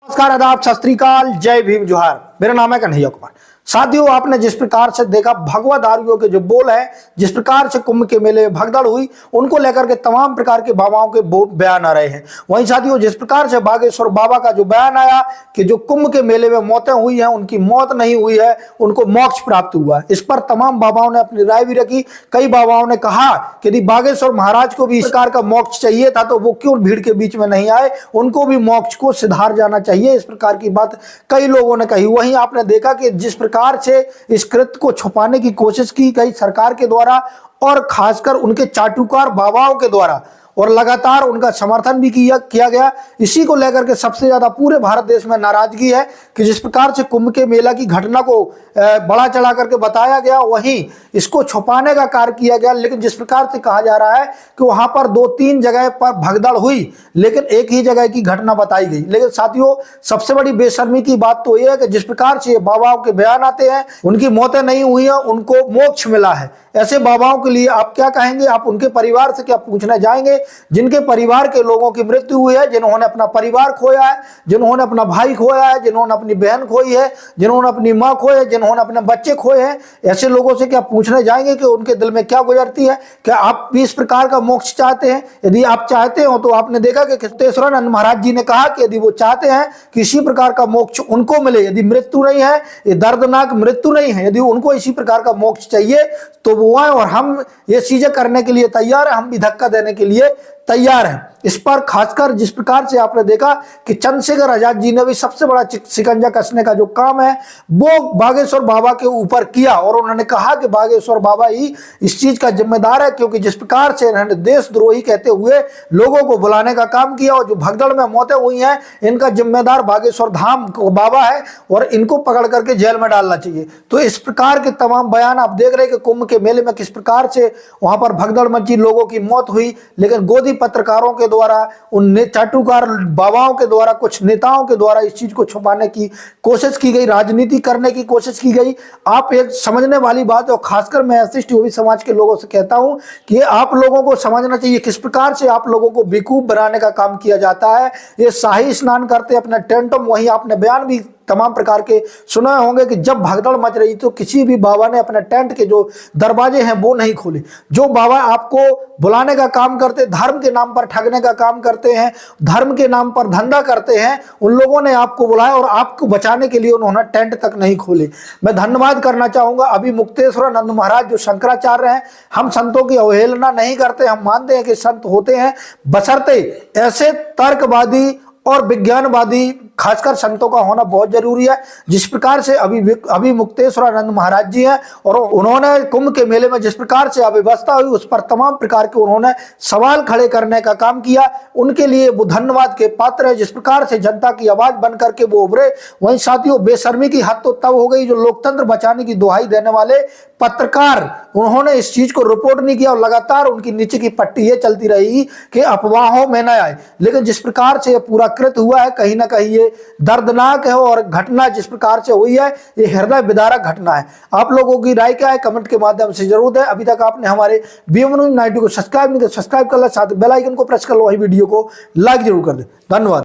नमस्कार, आदाब, सत श्री अकाल, जय भीम, जोहार। मेरा नाम है कन्हैया कुमार। साथियों, आपने जिस प्रकार से देखा भगवा दारुओं के जो बोल है, जिस प्रकार से कुंभ के मेले में भगदड़ हुई, उनको लेकर के तमाम प्रकार के बाबाओं के बयान आ रहे हैं। वहीं साथियों, जिस प्रकार से बागेश्वर बाबा का जो बयान आया कि जो कुंभ के मेले में मौतें हुई हैं, उनकी मौत नहीं हुई है, उनको मोक्ष प्राप्त हुआ है। इस पर तमाम बाबाओं ने अपनी राय भी रखी। कई बाबाओं ने कहा कि यदि बागेश्वर महाराज को भी इस प्रकार का मोक्ष चाहिए था तो वो क्यों भीड़ के बीच में नहीं आए, उनको भी मोक्ष को सिधार जाना चाहिए। इस प्रकार की बात कई लोगों ने कही। वहीं आपने देखा कि जिस प्रकार से इस कृत्य को छुपाने की कोशिश की गई सरकार के द्वारा और खासकर उनके चाटुकार बाबाओं के द्वारा, और लगातार उनका समर्थन भी किया गया। इसी को लेकर के सबसे ज्यादा पूरे भारत देश में नाराजगी है कि जिस प्रकार से कुंभ के मेला की घटना को बड़ा चढ़ा करके बताया गया, वहीं इसको छुपाने का कार्य किया गया। लेकिन जिस प्रकार से कहा जा रहा है कि वहां पर 2-3 जगह पर भगदड़ हुई, लेकिन एक ही जगह की घटना बताई गई। लेकिन साथियों, सबसे बड़ी बेशर्मी की बात तो यह है कि जिस प्रकार से बाबाओं के बयान आते हैं, उनकी मौतें नहीं हुई है, उनको मोक्ष मिला है। ऐसे बाबाओं के लिए आप क्या कहेंगे? आप उनके परिवार से क्या पूछने जाएंगे जिनके परिवार के लोगों की मृत्यु हुई है, जिन्होंने अपना परिवार खोया है, जिन्होंने अपना भाई खोया है, जिन्होंने अपनी बहन खोई है, जिन्होंने अपनी माँ खोई है, जिन्होंने अपने बच्चे खोए हैं? ऐसे लोगों से क्या पूछने जाएंगे कि उनके दिल में क्या गुजरती है? क्या आप भी इस प्रकार का मोक्ष चाहते हैं? यदि आप चाहते हो तो आपने देखा कि किस्तेश्वरानंद महाराज जी ने कहा कि यदि वो चाहते हैं कि इसी प्रकार का मोक्ष उनको मिले, यदि मृत्यु नहीं है, ये दर्दनाक मृत्यु नहीं है, यदि उनको इसी प्रकार का मोक्ष चाहिए तो वो आए, और हम ये चीजें करने के लिए तैयार है, हम भी धक्का देने के लिए तैयार है। इस पर खासकर जिस प्रकार से आपने देखा कि चंद्रशेखर आजाद जी ने भी सबसे बड़ा शिकंजा कसने का जो काम है वो बागेश्वर बाबा के ऊपर किया, और उन्होंने कहा कि बागेश्वर बाबा ही इस चीज का जिम्मेदार है, क्योंकि जिस प्रकार से इन्होंने देशद्रोही कहते हुए लोगों को बुलाने का काम किया, और जो भगदड़ में मौतें हुई हैं, इनका जिम्मेदार बागेश्वर धाम बाबा है, और इनको पकड़ करके जेल में डालना चाहिए। तो इस प्रकार के तमाम बयान आप देख रहे हैं कि कुंभ के मेले में किस प्रकार से वहां पर भगदड़ मची, लोगों की मौत हुई। लेकिन गोदी पत्रकारों के द्वारा, उन चाटुकार बाबाओं के द्वारा, कुछ नेताओं के द्वारा इस चीज को छुपाने की कोशिश की गई, राजनीति करने की कोशिश की गई। आप एक समझने वाली बात है, और खासकर मैं एसटी समाज के लोगों से कहता हूं कि आप लोगों को समझना चाहिए किस प्रकार से आप लोगों को बेवकूफ बनाने का काम किया जाता है। ये शाही स्नान करते अपना टेंटों, वहीं आपने बयान भी तमाम प्रकार के सुने होंगे कि जब भगदड़ मच रही तो किसी भी बाबा ने अपने टेंट के जो दरवाजे हैं वो नहीं खोले। जो बाबा आपको बुलाने का काम करते, धर्म के नाम पर ठगने का काम करते हैं, धर्म के नाम पर धंधा करते हैं, उन लोगों ने आपको बुलाया और आपको बचाने के लिए उन्होंने टेंट तक नहीं खोले। मैं धन्यवाद करना चाहूंगा अभी मुक्तेश्वरानंद महाराज जो शंकराचार्य हैं। हम संतों की अवहेलना नहीं करते, हम मानते हैं कि संत होते हैं, बशर्ते ऐसे तर्कवादी और विज्ञानवादी खासकर संतों का होना बहुत जरूरी है। जिस प्रकार से अभी मुक्तेश्वरानंद महाराज जी हैं, और उन्होंने कुंभ के मेले में जिस प्रकार से अव्यवस्था हुई उस पर तमाम प्रकार के उन्होंने सवाल खड़े करने का काम किया, उनके लिए वो धन्यवाद के पात्र है। जिस प्रकार से जनता की आवाज बन करके वो उभरे। वहीं साथियों, बेशर्मी की हद तो तब हो गई जो लोकतंत्र बचाने की दुहाई देने वाले पत्रकार, उन्होंने इस चीज को रिपोर्ट नहीं किया, और लगातार उनकी नीचे की पट्टी ये चलती रही कि अफवाहों में न आए। लेकिन जिस प्रकार से पूरा कृत्य हुआ है, कहीं ना कहीं ये दर्दनाक है, और घटना जिस प्रकार से हुई है ये हृदय विदारक घटना है। आप लोगों की राय क्या है? कमेंट के माध्यम से जरूर दें। अभी तक आपने हमारे BM News 90 को सब्सक्राइब नहीं किया, सब्सक्राइब कर लो, साथ बेल आइकन को प्रेस कर लो, वही वीडियो को लाइक जरूर कर दें। धन्यवाद।